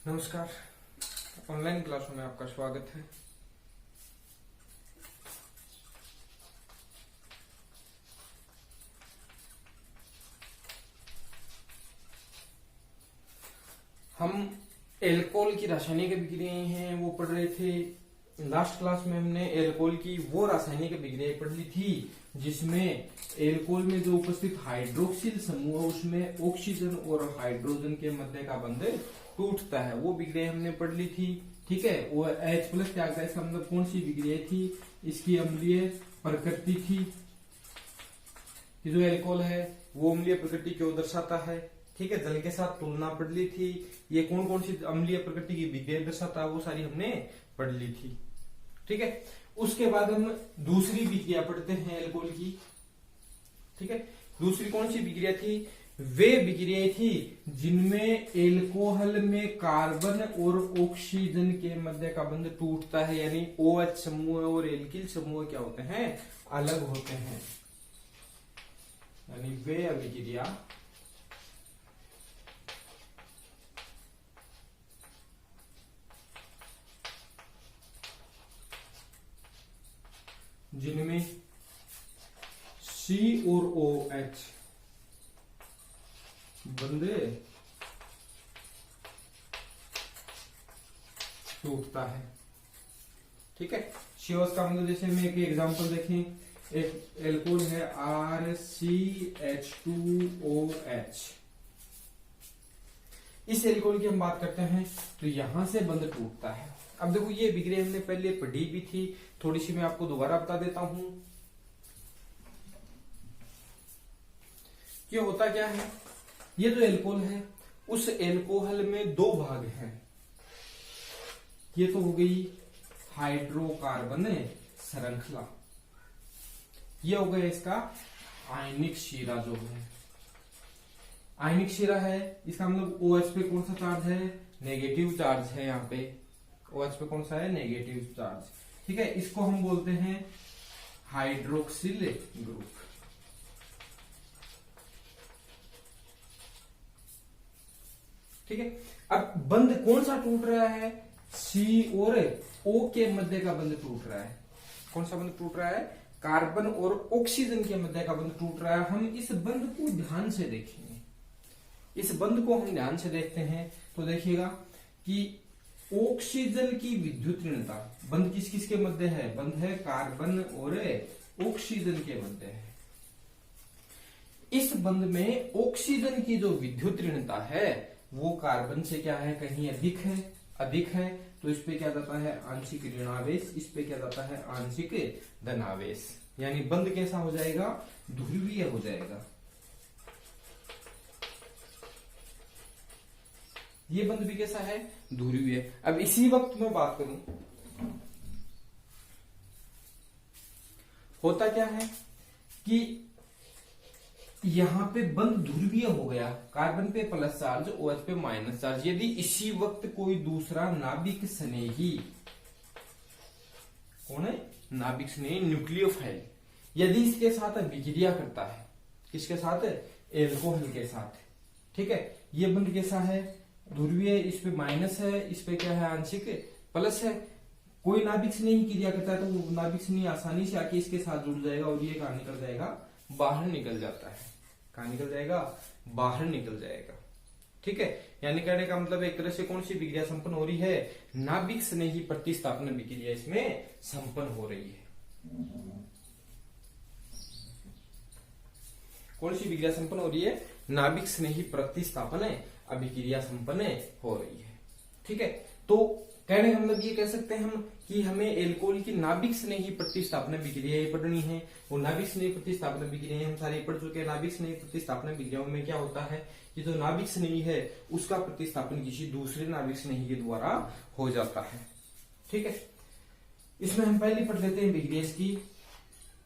नमस्कार। ऑनलाइन क्लासों में आपका स्वागत है। हम एल्कोहल की रासायनिक अभिक्रियाएं हैं वो पढ़ रहे थे। लास्ट क्लास में हमने एल्कोहल की वो रासायनिक अभिक्रियाएं पढ़ ली थी जिसमें एल्कोहल में जो उपस्थित हाइड्रोक्सिल समूह है उसमें ऑक्सीजन और हाइड्रोजन के मध्य का बंध टूटता है। वो विक्रिया हमने पढ़ ली थी। ठीक है, वो H प्लस त्याग इसका मतलब कौन सी विक्रिया थी? इसकी अम्लीय प्रकृति थी कि जो एल्कोहल है वो अम्लीय प्रकृति क्यों दर्शाता है। ठीक है, जल के साथ तुलना पढ़ ली थी। ये कौन कौन सी अम्लीय प्रकृति की विक्रिया दर्शाता है वो सारी हमने पढ़ ली थी। ठीक है, उसके बाद हम दूसरी विक्रिया पढ़ते हैं एल्कोहल की। ठीक है, दूसरी कौन सी विक्रिया थी? वे विक्रियाएं थी जिनमें एल्कोहल में कार्बन और ऑक्सीजन के मध्य का बंध टूटता है, यानी OH समूह और एल्किल समूह क्या होते हैं? अलग होते हैं। यानी वे अभिक्रिया जिनमें C और OH बंधे टूटता है। ठीक है, COH का मतलब जैसे में एक एग्जांपल देखें, एक एल्कोहल है RCH2OH। इस एल्कोहल की हम बात करते हैं तो यहां से बंध टूटता है। अब देखो ये विक्रिया हमने पहले पढ़ी भी थी, थोड़ी सी मैं आपको दोबारा बता देता हूं। ये होता क्या है, ये जो एल्कोहल है उस एल्कोहल में दो भाग हैं। ये तो हो गई हाइड्रोकार्बन श्रृंखला, ये हो गया इसका आयनिक शिरा। जो है आयनिक शिरा है, इसका मतलब OH पे कौन सा चार्ज है? नेगेटिव चार्ज है। यहाँ पे OH पे कौन सा है? Negative charge. ठीक है, इसको हम बोलते हैं हाइड्रोक्सिल ग्रुप। ठीक है, अब बंध कौन सा टूट रहा है? C और O के मध्य का बंध टूट रहा है। कौन सा बंध टूट रहा है? कार्बन और ऑक्सीजन के मध्य का बंध टूट रहा है। हम इस बंध को ध्यान से देखेंगे। इस बंध को हम ध्यान से देखते हैं तो देखिएगा कि ऑक्सीजन की विद्युत ऋणता बंध किस किस के मध्य है? बंध है कार्बन और ऑक्सीजन के मध्य है। इस बंध में ऑक्सीजन की जो विद्युत ऋणता है वो कार्बन से क्या है? कहीं अधिक है तो इस पे क्या जाता है? आंशिक ऋणावेश। इस पे क्या जाता है? आंशिक धनावेश। यानी बंध कैसा हो जाएगा? ध्रुवीय हो जाएगा। ये बंध भी कैसा है? ध्रुवीय। अब इसी वक्त मैं बात करूं, होता क्या है कि यहां पे बंध ध्रुवीय हो गया, कार्बन पे प्लस चार्ज, OH पे माइनस चार्ज। यदि इसी वक्त कोई दूसरा नाभिक स्नेही, कौन है? नाभिक स्नेही न्यूक्लियोफाइल, यदि इसके साथ विक्रिया करता है, किसके साथ? एल्कोहल के साथ। ठीक है, ये बंध कैसा है? ध्रुवीय। इस पे माइनस है, इस पे क्या है? आंशिक प्लस है। कोई नाभिक स्नेही क्रिया करता है तो वो नाभिक स्नेही आसानी से आके इसके साथ जुड़ जाएगा और ये कहां निकल जाएगा? बाहर निकल जाता है। कहां निकल जाएगा? बाहर निकल जाएगा। ठीक है, यानी कहने का मतलब एक तरह से कौन सी विक्रिया संपन्न हो रही है? नाभिक स्नेही प्रतिस्थापन विक्रिया इसमें संपन्न हो रही है। कौन सी विक्रिया संपन्न हो रही है? नाभिक स्नेही प्रतिस्थापन अभिक्रिया संपन्न हो रही है। ठीक है, तो कहने का मतलब ये कह सकते हैं हम कि हमें एल्कोहल की नाभिक स्नेही प्रतिस्थापन विक्रियाएं पढ़नी है। और नाभिक स्नेही प्रतिस्थापन विक्रियाएं हम सारी पढ़ चुके हैं। नाभिक स्नेही प्रतिस्थापन विक्रियाओं में क्या होता है कि जो नाभिक स्नेही है उसका प्रतिस्थापन किसी दूसरे नाभिक स्नेही के द्वारा हो जाता है। ठीक है, इसमें हम पहले पढ़ लेते हैं विक्रिया की।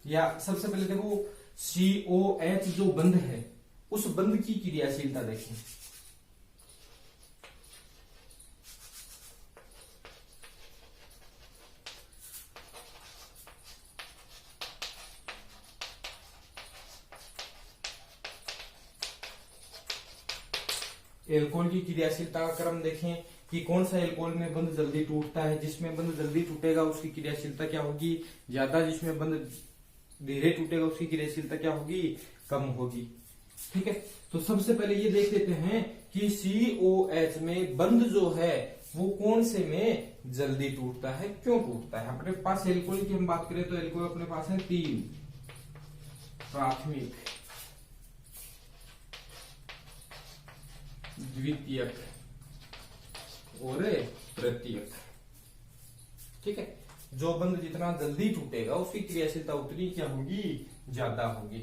या सबसे पहले देखो COH जो बंध है उस बंध की क्रियाशीलता देखें। एल्कोहल की क्रियाशीलता का क्रम देखें कि कौन सा एल्कोहल में बंध जल्दी टूटता है। जिसमें बंध जल्दी टूटेगा उसकी क्रियाशीलता क्या होगी, ज्यादा। जिसमें बंध धीरे टूटेगा उसकी क्रियाशीलता क्या होगी, कम होगी। ठीक है, तो सबसे पहले ये देख लेते हैं कि COH में बंध जो है वो कौन से में जल्दी टूटता है, क्यों टूटता है। अपने पास एल्कोहल की हम बात करें तो एल्कोहल अपने पास है 3, प्राथमिक, द्वितीयक और तृतीयक। ठीक है, जो बंध जितना जल्दी टूटेगा उसकी क्रियाशीलता उतनी क्या होगी, ज्यादा होगी।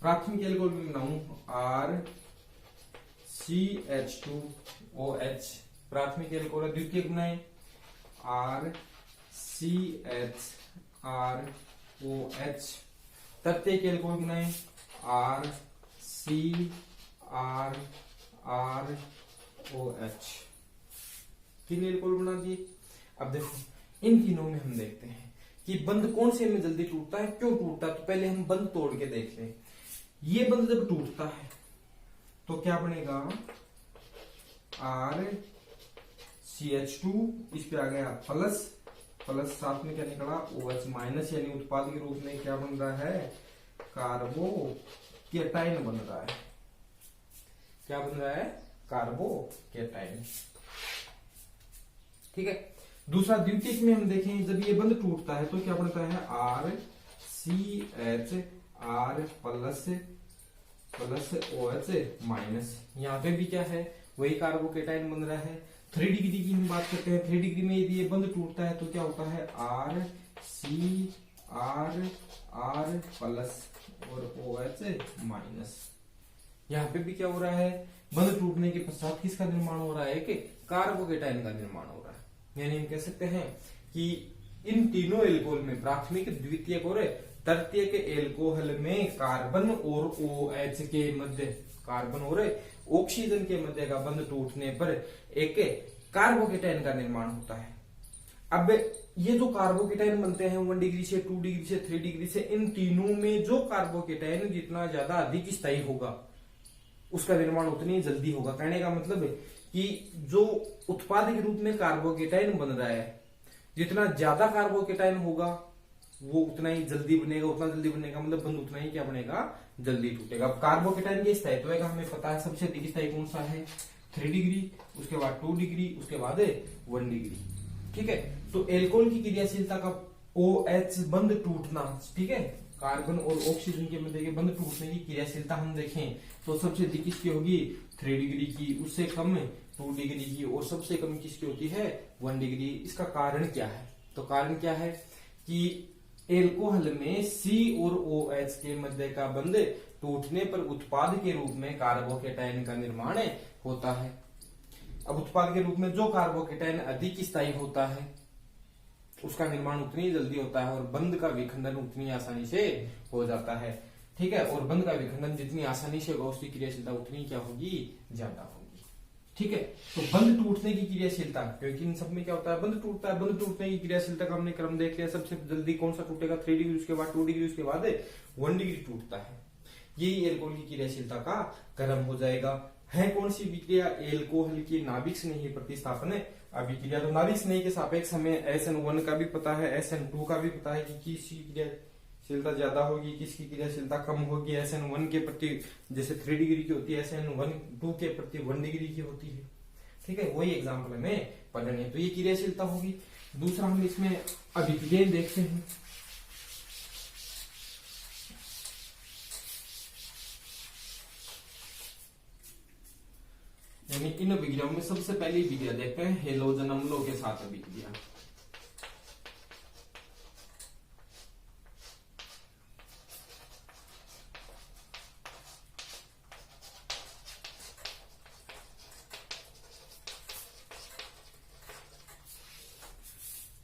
प्राथमिक एल्कोहल में बनाऊं RCH2OH, प्राथमिक एल्कोहल। द्वितीयक बनाए RCHROH, तृतीयक एल्कोहल बनाए RCRROH। तीन एल्कोहल बना दिए। अब देखो इन तीनों में हम देखते हैं कि बंध कौन से में जल्दी टूटता है, क्यों टूटता है। तो पहले हम बंध तोड़ के देख लें। ये बंध जब टूटता है तो क्या बनेगा, RCH2, इस पे आ गया प्लस, प्लस साथ में क्या निकला OH माइनस, यानी उत्पाद के रूप में क्या बन रहा है, कार्बोकेटाइन बन रहा है। क्या बन रहा है, कार्बोकेटाइन। ठीक है, दूसरा द्वितीयक में हम देखें जब ये बंध टूटता है तो क्या बनता है, RCHR plus plus OH minus. यहाँ पे भी क्या है, वही कार्बोकेटाइन बन रहा है। 3 डिग्री की हम बात करते हैं। 3 डिग्री में यदि ये बंध टूटता है तो क्या होता है, RCRR प्लस और OH माइनस। यहाँ पे भी क्या हो रहा है, बंध टूटने के पश्चात किसका निर्माण हो रहा है, कि कार्बोकेटाइन का निर्माण हो रहा है। यानी हम कह सकते हैं कि इन तीनों एल्कोहल में, प्राथमिक, द्वितीयक और तृतीयक एल्कोहल में कार्बन और OH के मध्य, कार्बन और ऑक्सीजन के मध्य का बंध टूटने पर एक कार्बोकेटाइन का निर्माण होता है। अब ये जो कार्बोकेटाइन बनते हैं 1 डिग्री से, 2 डिग्री से, 3 डिग्री से, इन तीनों में जो कार्बोकेटाइन जितना ज्यादा अधिक स्थायी होगा उसका निर्माण उतनी जल्दी होगा। कहने का मतलब है कि जो उत्पाद के रूप में कार्बोकेटाइन बन रहा है, जितना ज्यादा कार्बोकेटाइन होगा वो उतना ही जल्दी बनेगा। उतना जल्दी बनेगा मतलब बंध उतना ही क्या बनेगा, जल्दी टूटेगा। अब कार्बोकेटाइन के स्थायित्व का हमें पता है, सबसे अधिक स्थायी कौन सा है, 3 डिग्री, उसके बाद 2 डिग्री, उसके बाद 1 डिग्री। ठीक है, तो एल्कोहल की क्रियाशीलता का OH बंध टूटना, ठीक है, कार्बन और ऑक्सीजन के मध्य के बंध टूटने की क्रियाशीलता हम देखें तो सबसे अधिक किसकी होगी, 3 डिग्री की, उससे कम 2 डिग्री की, और सबसे कम किसकी होती है, 1 डिग्री। इसका कारण क्या है, तो कारण क्या है कि एल्कोहल में C और OH के मध्य का बंध टूटने पर उत्पाद के रूप में कार्बोकेटाइन का निर्माण होता है। अब उत्पाद के रूप में जो कार्बोकेटाइन अधिक स्थायी होता है उसका निर्माण उतनी जल्दी होता है और बंध का विखंडन उतनी आसानी से हो जाता है। ठीक है, और बंध का विखंडन जितनी आसानी से होगा उसकी क्रियाशीलता उतनी क्या होगी, ज्यादा होगी। ठीक है, तो बंध टूटने की क्रियाशीलता, क्योंकि इन सब में क्या होता है, बंध टूटता है। बंध टूटने की क्रियाशीलता का हमने क्रम देख लिया। सबसे जल्दी कौन सा टूटेगा, 3 डिग्री, उसके बाद 2 डिग्री, उसके बाद 1 डिग्री टूटता है। यही एल्कोहल की क्रियाशीलता का क्रम हो जाएगा। है कौन सी विक्रिया, एल्कोहल की नाभिक स्नेही प्रतिस्थापन अभिक्रिया। तो नाभिक स्नेही के सापेक्ष हमें SN1 का भी पता है, SN2 का भी पता है कि किसकी क्रियाशीलता ज्यादा होगी, किसकी क्रियाशीलता कम होगी। SN1 के प्रति जैसे 3 डिग्री की होती है, SN2 के प्रति 1 डिग्री की होती है। ठीक है, वही एग्जाम्पल हमें पढ़नी है। तो ये क्रियाशीलता होगी। दूसरा हम इसमें अभिक्रिया देखते हैं। यानी इन अभिक्रियाओं में सबसे पहली अभिक्रिया देखते हैं हेलोजन अम्लों के साथ अभिक्रिया।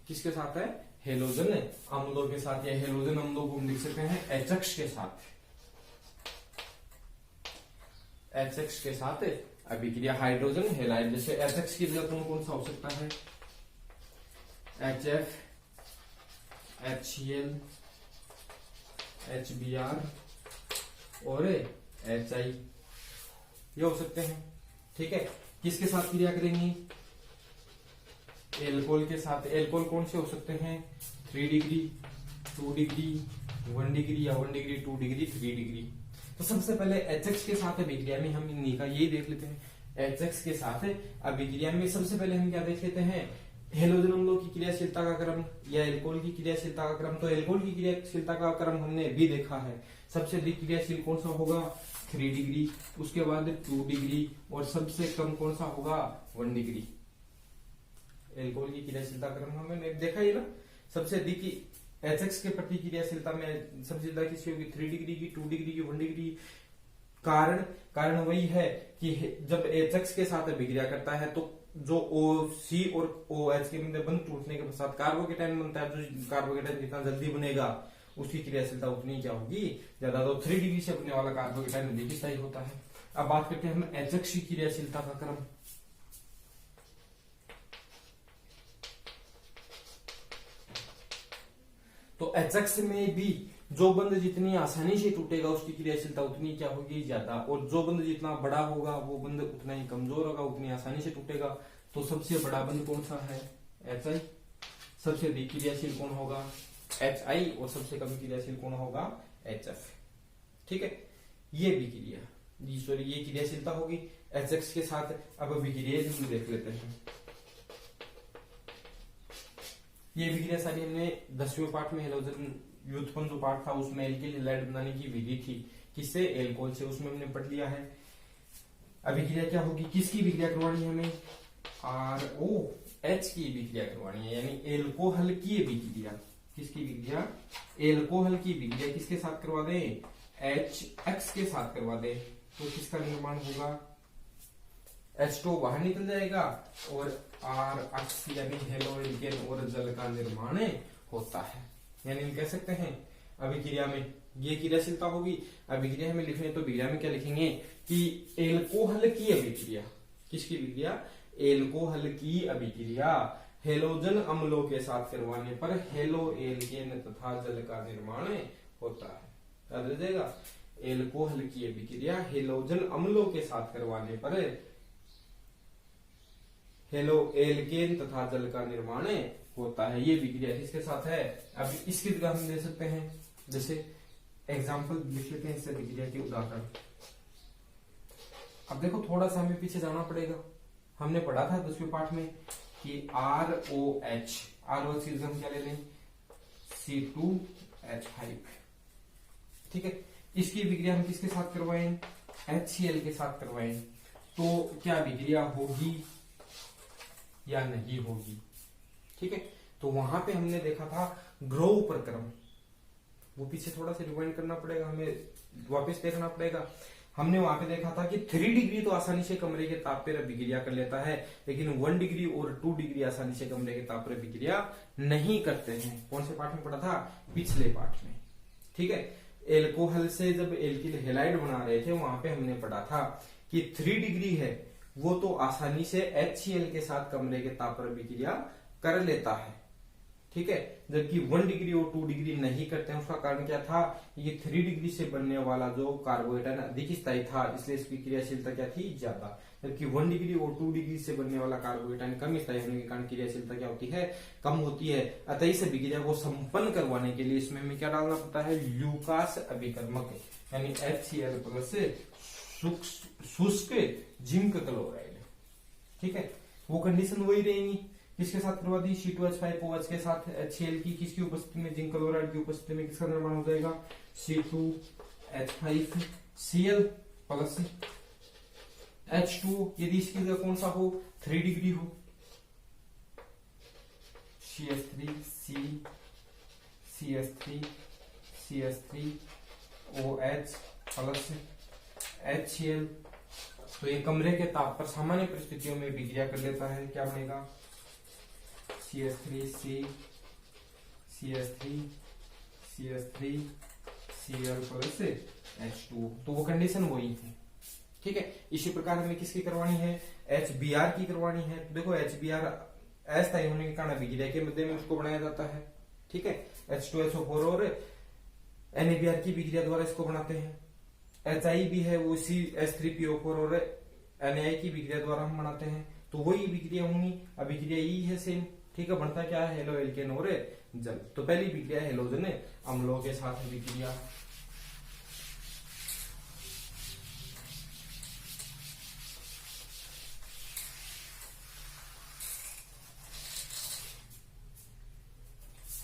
किसके साथ है, हेलोजन अम्लों के साथ। या हेलोजन अम्लों को हम लिख सकते हैं HX के साथ, HX के साथ अभिक्रिया। हाइड्रोजन हेलाइड, जैसे HX की जगह कौन सा हो सकता है, HF, HCl, HBr और HI, ये हो सकते हैं। ठीक है, किसके साथ क्रिया करेंगी, एल्कोहल के साथ एल्कोहल कौन से हो सकते हैं? 3 डिग्री, 2 डिग्री, 1 डिग्री या 1 डिग्री, 2 डिग्री, 3 डिग्री। तो सबसे पहले HX के साथ अभिक्रिया में हम इन्हीं का यही देख लेते हैं। HX के साथ अभिक्रिया में सबसे पहले हम क्या देख लेते हैं? हेलोजन अम्लों की क्रियाशीलता का क्रम या एल्कोहल की क्रियाशीलता का क्रम। तो एल्कोहल की क्रियाशीलता का क्रम हमने भी देखा है। सबसे अधिक क्रियाशील कौन सा होगा? 3 डिग्री, उसके बाद 2 डिग्री और सबसे कम कौन सा होगा? 1 डिग्री। एल्कोहल की क्रियाशीलता क्रम हमने देखा ही ना। सबसे अधिक HX के प्रति क्रियाशीलता में सबसे ज्यादा किसकी होगी? 3 डिग्री की, 2 डिग्री की, 1 डिग्री। कारण वही है कि जब HX के साथ अभिक्रिया करता है तो जो OC और OH के मध्य बंध टूटने के पश्चात कार्बोकेटाइन बनता है। जो कार्बोकेटाइन जितना जल्दी बनेगा उसकी क्रियाशीलता उतनी क्या होगी? ज्यादा। तो 3 डिग्री से बनने वाला कार्बोकेटाइन अधिक स्थायी होता है। अब बात करते हैं हम HX की क्रियाशीलता का क्रम। तो HX में भी जो बंध जितनी आसानी से टूटेगा उसकी क्रियाशीलता उतनी क्या होगी? ज्यादा। और जो बंध जितना बड़ा होगा वो बंध उतना ही कमजोर होगा, उतनी आसानी से टूटेगा। तो सबसे बड़ा बंध कौन सा है? HI। सबसे अधिक क्रियाशील कौन होगा? HI। और सबसे कम क्रियाशील कौन होगा? HF। ठीक है, ये क्रियाशीलता होगी HX के साथ। अब अभिक्रिया हम देख लेते हैं। ये अभिक्रिया सारी हमने 10वें पाठ में हेलोजन व्युत्पन्न जो पाठ था उसमें एल्किल हैलाइड बनाने की विधि थी। किससे? एल्कोहल से। उसमें हमने पढ़ लिया है। अभिक्रिया क्या होगी? किसकी अभिक्रिया करवानी है हमें? ROH की अभिक्रिया करवानी है, यानी एल्कोहल की अभिक्रिया। किसकी अभिक्रिया? एल्कोहल की अभिक्रिया किसके साथ करवा दें? HX के साथ करवा दें। तो किसका निर्माण होगा? H2 बाहर निकल जाएगा और RH यानी हेलो एल्केन और जल का निर्माण होता है। यानी हम कह सकते हैं अभिक्रिया में ये क्रियाशीलता होगी। अभिक्रिया में लिखने तो अभिक्रिया में क्या लिखेंगे कि एल्कोहल की अभिक्रिया। किसकी अभिक्रिया? एल्कोहल की अभिक्रिया हेलोजन अम्लों के साथ करवाने पर हेलो एल्केन तथा जल का निर्माण होता है। याद रखिएगा, एल्कोहल की अभिक्रिया हेलोजन अम्लों के साथ करवाने पर हेलो एल्केन तथा जल का निर्माण होता है। ये विक्रिया किसके साथ है? अब इसकी जगह हम दे सकते हैं, जैसे एग्जाम्पल लिख लेते हैं इससे विक्रिया के उदाहरण। अब देखो थोड़ा सा हमें पीछे जाना पड़ेगा। हमने पढ़ा था 10वें पाठ में कि ROH की जगह हम क्या ले लें? C2H5। ठीक है, इसकी विक्रिया हम किसके साथ करवाएं? HCl के साथ करवाएं। तो क्या विक्रिया होगी या नहीं होगी? ठीक है, तो वहां पे हमने देखा था ग्रोव प्रक्रम। वो पीछे थोड़ा सा रिवाइंड करना पड़ेगा, हमें वापस देखना पड़ेगा। हमने वहां पे देखा था कि 3 डिग्री तो आसानी से कमरे के ताप पर अभिक्रिया कर लेता है, लेकिन 1 डिग्री और 2 डिग्री आसानी से कमरे के ताप पर अभिक्रिया नहीं करते हैं। कौन से पाठ में पढ़ा था? पिछले पाठ में। ठीक है, एल्कोहल से जब एल्किल हैलाइड बना रहे थे वहां पे हमने पढ़ा था कि 3 डिग्री है वो तो आसानी से HCl के साथ कमरे के ताप पर अभिक्रिया कर लेता है। ठीक है, जबकि 1 डिग्री और 2 डिग्री नहीं करते हैं। उसका कारण क्या था? ये 3 डिग्री से बनने वाला जो कार्बोकेटाइन अधिक स्थायी था, इसलिए इसकी क्रियाशीलता क्या थी? ज्यादा। जबकि 1 डिग्री और 2 डिग्री से बनने वाला कार्बोकेटाइन कम स्थायी होने के कारण क्रियाशीलता क्या होती है? कम होती है। अतः इस अभिक्रिया को संपन्न करवाने के लिए इसमें हमें क्या डालना पड़ता है? ल्यूकास अभिकर्मक यानी HCl प्लस शुष्क जिंक क्लोराइड। ठीक है, वो कंडीशन वही रहेगी। किसके साथ करवा दी? C2H5OH के साथ HCl की। किसकी उपस्थिति में? जिंक क्लोराइड की उपस्थिति में किसका निर्माण हो जाएगा? C2H5Cl plus H2। यदि इसकी जगह कौन सा हो? 3 डिग्री हो, CH3CH3OH प्लस HCl। तो ये कमरे के ताप पर सामान्य परिस्थितियों में विक्रिया कर लेता है। क्या बनेगा? CH3CH3CH3Cl plus H2। तो वो कंडीशन वही है। ठीक है, इसी प्रकार हमें किसकी करवानी है? HBr की करवानी है। तो देखो HBr अस्थायी होने के कारण अभिक्रिया के मध्य में उसको बनाया जाता है। ठीक है, H2SO4 और NaBr की विक्रिया द्वारा इसको बनाते हैं। HI भी है वो CH3PO4 और NaI की विक्रिया द्वारा हम बनाते हैं। तो वही अभिक्रिया होंगी। अभिक्रिया यही है सेम, ठीक है। बनता क्या है, हेलो एल्केन और जल। तो पहली अभिक्रिया हेलोजन अम्लों के साथ अभिक्रिया।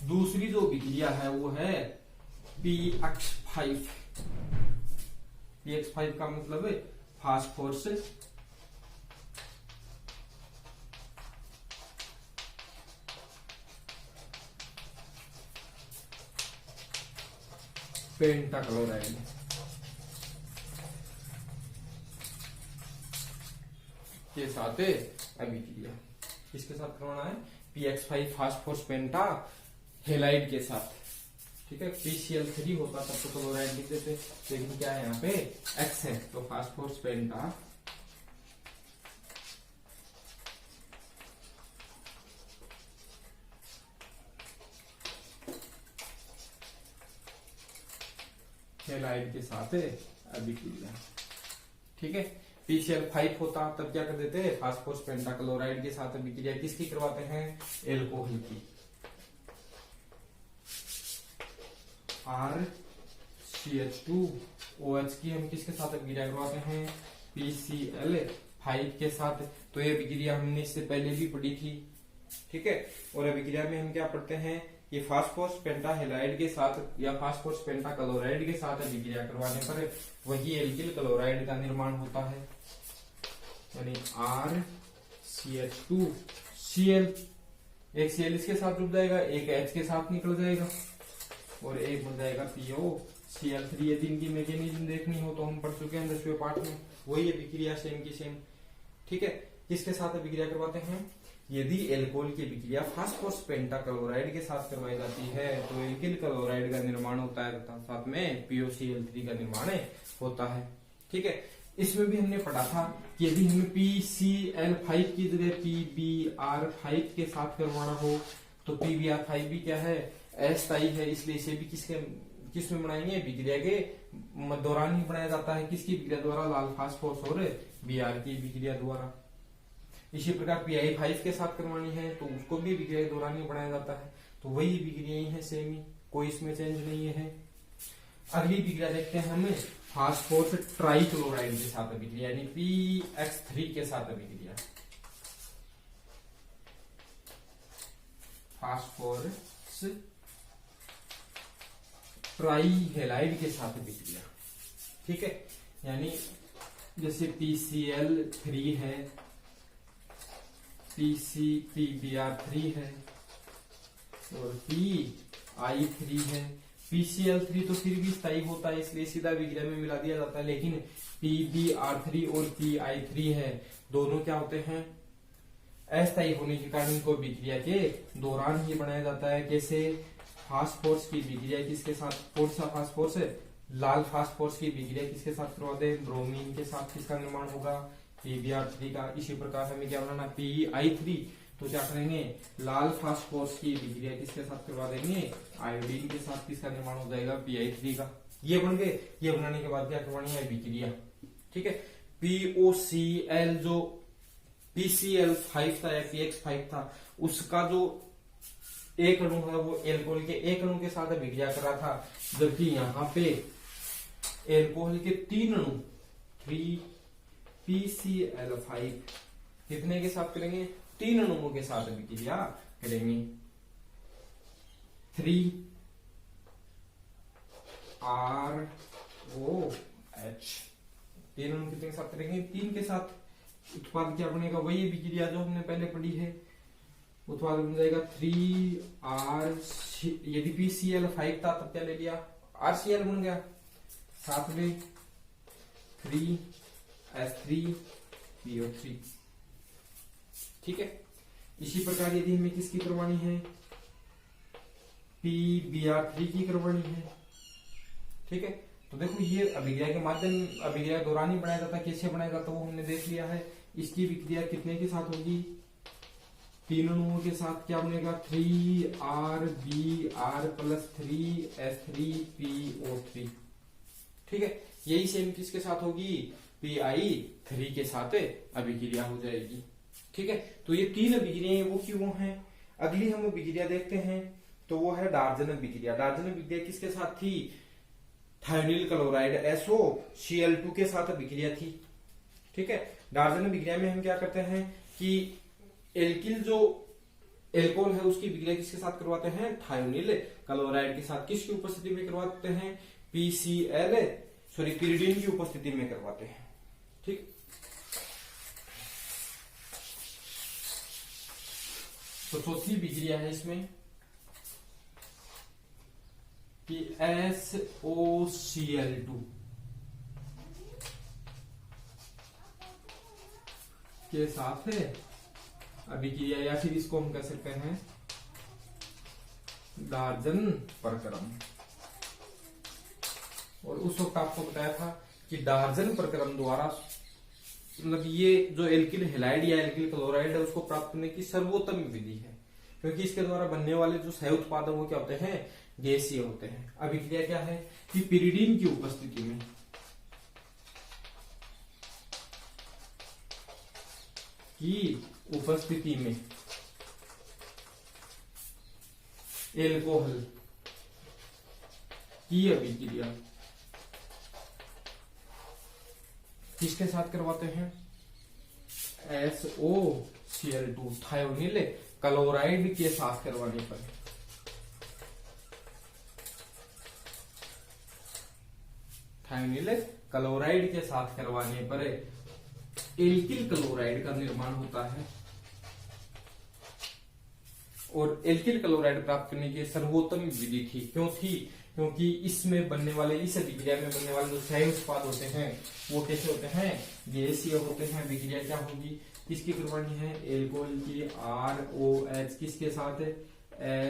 दूसरी जो अभिक्रिया है वो है PX5। PX5 का मतलब है फास्फोरस पेंटाक्लोराइड के साथ अभिक्रिया। किसके साथ करवाना है, PX5 फास्फोरस पेंटा हेलाइड के साथ, ठीक है। PCl3 होता तब तो क्लोराइड लिख देते, लेकिन क्या है यहाँ पे X है, तो फास्फोरस पेंटा हेलाइड के साथ अभिक्रिया, ठीक है। PCl5 होता तब क्या कर देते, फास्फोरस पेंटाक्लोराइड के साथ अभिक्रिया किसकी करवाते हैं, एल्कोहल की। RCH2OH की हम किसके साथ अभिक्रिया करवाते हैं, PCl5 के साथ। तो ये अभिक्रिया हमने इससे पहले भी पढ़ी थी, ठीक है। और अभिक्रिया में हम क्या पढ़ते हैं, ये फास्फोरस पेंटाहेलाइड के साथ या फास्फोरस पेंटाक्लोराइड के साथ अभिक्रिया करवाने पर वही एल्किल क्लोराइड का निर्माण होता है, यानी RCH2Cl। एक Cl इसके साथ जुड़ जाएगा, एक H के साथ निकल जाएगा और एक बन जाएगा POCl3। यदि इनकी मैकेनिज्म देखनी हो तो हम पढ़ चुके हैं 10वें पार्ट में। वही अभिक्रिया सेम की सेम, ठीक है। किसके साथ अभिक्रिया करवाते हैं, यदि एल्कोहल की अभिक्रिया फास्फोरस पेंटाक्लोराइड के साथ करवाई जाती है तो एल्किल क्लोराइड का निर्माण होता है तथा साथ में POCl3 का निर्माण होता है, ठीक है। इसमें भी हमने पढ़ा था कि यदि हमें PCl5 की जगह PBr5 के साथ करवाना हो तो PBr5 भी क्या है, अस्थायी है, इसलिए इसे भी किसमें बनाएंगे, अभिक्रिया के दौरान ही बनाया जाता है। किसकी अभिक्रिया द्वारा, लाल फास्फोरस और Br की अभिक्रिया द्वारा। इसी प्रकार Pi5 के साथ करवानी है तो उसको भी अभिक्रिया के दौरान ही बनाया जाता है। तो वही अभिक्रिया है सेम ही, कोई इसमें चेंज नहीं है। अगली अभिक्रिया देखते हैं हमें फास्फोरस ट्राइक्लोराइड के साथ अभिक्रिया, यानी PX3 के साथ अभिक्रिया। फास्फोरस ट्राइहेलाइड के साथ अभिक्रिया, ठीक है। यानी जैसे PCl3 है, PBr3 है और PI3 है। PCl3 तो फिर भी स्थायी होता है, इसलिए सीधा अभिक्रिया में मिला दिया जाता है, लेकिन PBr3 और PI3 है, दोनों क्या होते हैं, अस्थायी होने के कारण इनको अभिक्रिया के दौरान ही बनाया जाता है। कैसे, फास्फोरस की अभिक्रिया किसके साथ, कौन सा फास्फोरस है, लाल फास्फोरस की अभिक्रिया किसके साथ करवा दे, ब्रोमीन के साथ किसका निर्माण होगा, PBr3 का। इसी प्रकार हमें क्या बनाना, PI3, तो क्या करेंगे, लाल फास्फोरस की अभिक्रिया किसके साथ करवा देंगे, आयोडीन के साथ किसका निर्माण हो जाएगा, PI3 का। ये बन गए। ये बनाने के बाद क्या करवानी है, अभिक्रिया, ठीक है। POCl जो PCl5 था या PX5 था, उसका जो एक अणु है वो एल्कोहल के एक अणु के साथ अभिक्रिया कर रहा था, जबकि यहाँ पे एल्कोहल के 3 अणु 3PCl5 कितने के साथ करेंगे, 3 अणुओं के साथ अभिक्रिया करेंगे। 3ROH 3 अणु कितने के साथ करेंगे, 3 के साथ। उत्पाद क्या बनेगा, वही अभिक्रिया जो हमने पहले पढ़ी है। उत्पाद बन जाएगा 3R, यदि PCl5 था तब क्या ले लिया, RCl बन गया, साथ में 3S3PO3, ठीक है। इसी प्रकार यदि हमें किसकी करवानी है, PBr3 की करवानी है, ठीक है। तो देखो ये अभिक्रिया के माध्यम, अभिक्रिया दौरान ही बनाया जाता है, कैसे बनाया जाता है वो हमने देख लिया है। इसकी अभिक्रिया कितने के साथ होगी, 3 अणुओं के साथ। क्या बनेगा, 3RBr+3S3PO3, ठीक है। यही सेम किसके साथ होगी, PI3 के साथ अभिक्रिया हो जाएगी, ठीक है, तो ये 3 अभिक्रियाएं वो की वो हैं। अगली हम अभिक्रिया देखते हैं, तो वो है डार्जन अभिक्रिया। डार्जन अभिक्रिया किसके साथ थी? थायोनिल क्लोराइड SOCl2 के साथ अभिक्रिया थी। ठीक है, डार्जन अभिक्रिया में हम क्या करते हैं कि एल्किल जो एल्कोहल है उसकी अभिक्रिया किसके साथ करवाते हैं? थायोनिल क्लोराइड के साथ। किसकी उपस्थिति में करवाते हैं? पिरिडीन की उपस्थिति में करवाते हैं। ठीक, तो चौथी अभिक्रिया है इसमें कि SOCl2 के साथ है अभिक्रिया, या फिर इसको हम कह सकते हैं डार्जन प्रक्रम। और उस वक्त आपको बताया था कि डार्जन प्रक्रम द्वारा मतलब ये जो एल्किल हैलाइड या एल्किल क्लोराइड है उसको प्राप्त करने की सर्वोत्तम विधि है, क्योंकि इसके द्वारा बनने वाले जो सह उत्पाद वो क्या होते हैं? गैसीय होते हैं। अभिक्रिया क्या है कि पिरिडीन की उपस्थिति में एल्कोहल की अभिक्रिया किसके साथ करवाते हैं? SOCl2 थायोनिल क्लोराइड के साथ करवाने पर एल्किल क्लोराइड का निर्माण होता है। और एल्किल क्लोराइड प्राप्त करने की सर्वोत्तम विधि थी। क्यों थी? क्योंकि इसमें बनने वाले, इस अभिक्रिया में बनने वाले जो सह उत्पाद होते हैं वो कैसे होते हैं? गैसीय होते हैं। अभिक्रिया क्या होगी? किसकी करवानी है? एल्कोहल की ROH किसके साथ?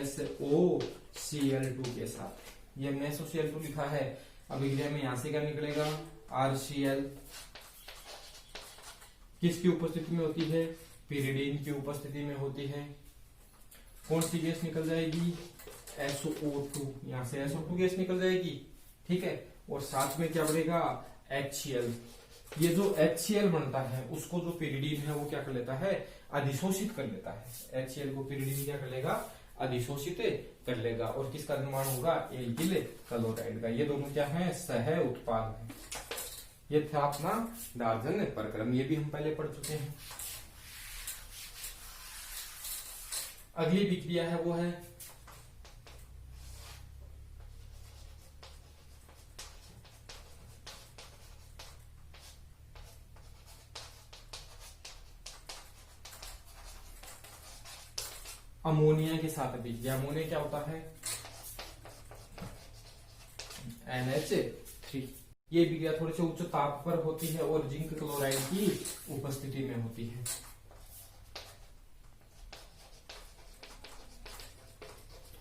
SOCl2 के साथ। ये हमने SOCl2 लिखा है। अभिक्रिया में यहां से क्या निकलेगा? RCl किसकी उपस्थिति में होती है? पिरिडीन की उपस्थिति में होती है। कौन सी गैस निकल जाएगी? SO2। यहां से SO2 गैस निकल जाएगी। ठीक है, और साथ में क्या बढ़ेगा? HCl। ये जो HCl बनता है उसको जो पिरिडीन है वो क्या कर लेता है? अधिशोषित कर लेता है। HCl को पिरिडीन क्या कर लेगा? अधिशोषित कर लेगा। और किसका निर्माण होगा? एल्किल क्लोराइड का। ये दोनों क्या है? सह उत्पाद है। ये था अपना डार्जन प्रक्रम, ये भी हम पहले पढ़ चुके हैं। अगली अभिक्रिया है वो है अमोनिया के साथ अभिक्रिया। अमोनिया क्या होता है? NH3। ये अभिक्रिया थोड़े से उच्च ताप पर होती है और जिंक क्लोराइड की उपस्थिति में होती है।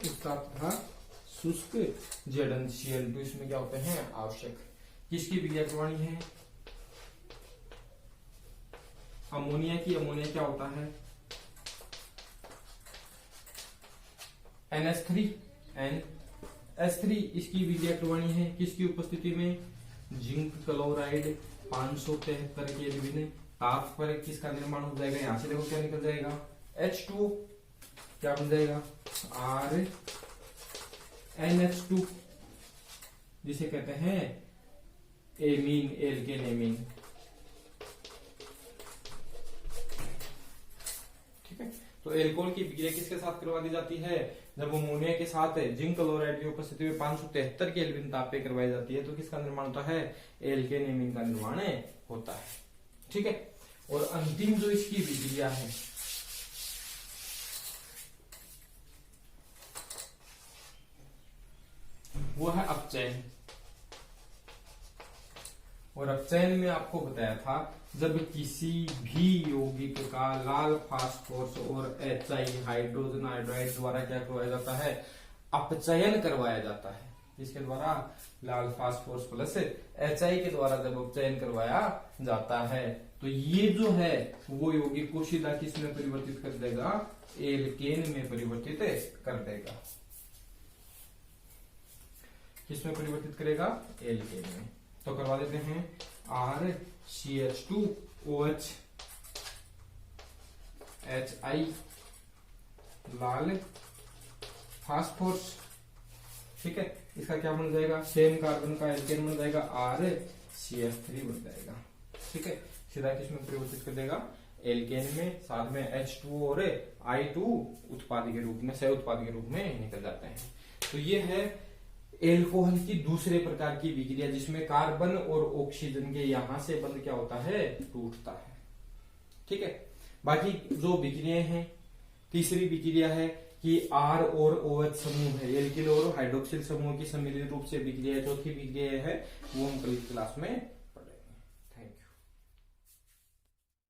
इसका था शुष्क ZnCl2। इसमें क्या होते हैं? आवश्यक। किसकी अभिक्रिया करवानी है? अमोनिया की। अमोनिया क्या होता है? NH3 इसकी अभिक्रिया करवानी है। किसकी उपस्थिति में? जिंक क्लोराइड 573 केल्विन ताप पर किसका निर्माण हो जाएगा? यहां से देखो क्या निकल जाएगा? H2। क्या बन जाएगा? RNH2 जिसे कहते हैं एमीन, एल्केन एमीन। ठीक है, तो एल्कोहल की अभिक्रिया किसके साथ करवा दी जाती है? जब अमोनिया के साथ जिंक क्लोराइड की उपस्थिति में 573 केल्विन ताप पे करवाई जाती है तो किसका निर्माण होता है? एल्केन एमीन का निर्माण होता है। ठीक है, और अंतिम जो इसकी अभिक्रिया है वो है अपचयन। और अपचयन में आपको बताया था जब किसी भी यौगिक का लाल फास्फोरस और HI हाइड्रोजन आयोडाइड द्वारा क्या करवाया जाता है? अपचयन करवाया जाता है। इसके द्वारा लाल फास्फोरस प्लस HI के द्वारा जब अपचयन करवाया जाता है तो ये जो है वो यौगिक को सीधा किस में परिवर्तित कर देगा? एल्केन में परिवर्तित कर देगा। किसमें परिवर्तित करेगा? एल्केन में। तो करवा देते हैं RCH2OH HI लाल फास्फोरस, ठीक है। इसका क्या बन जाएगा, सेम कार्बन का एल्केन बन जाएगा RCF3 बन जाएगा, ठीक है। सीधा किसमें परिवर्तित कर देगा, एल्केन में, साथ में H2 और I2 उत्पाद के रूप में, सह उत्पाद के रूप में निकल जाते हैं। तो ये है एल्कोहल की दूसरे प्रकार की विक्रिया जिसमें कार्बन और ऑक्सीजन के यहां से बंध क्या होता है, टूटता है, ठीक है। बाकी जो विक्रियाएं हैं, तीसरी विक्रिया है कि R और OH समूह है, एल्किल और हाइड्रोक्सिल समूह की सम्मिलित रूप से विक्रिया, चौथी विक्रिया है वो हम कल की क्लास में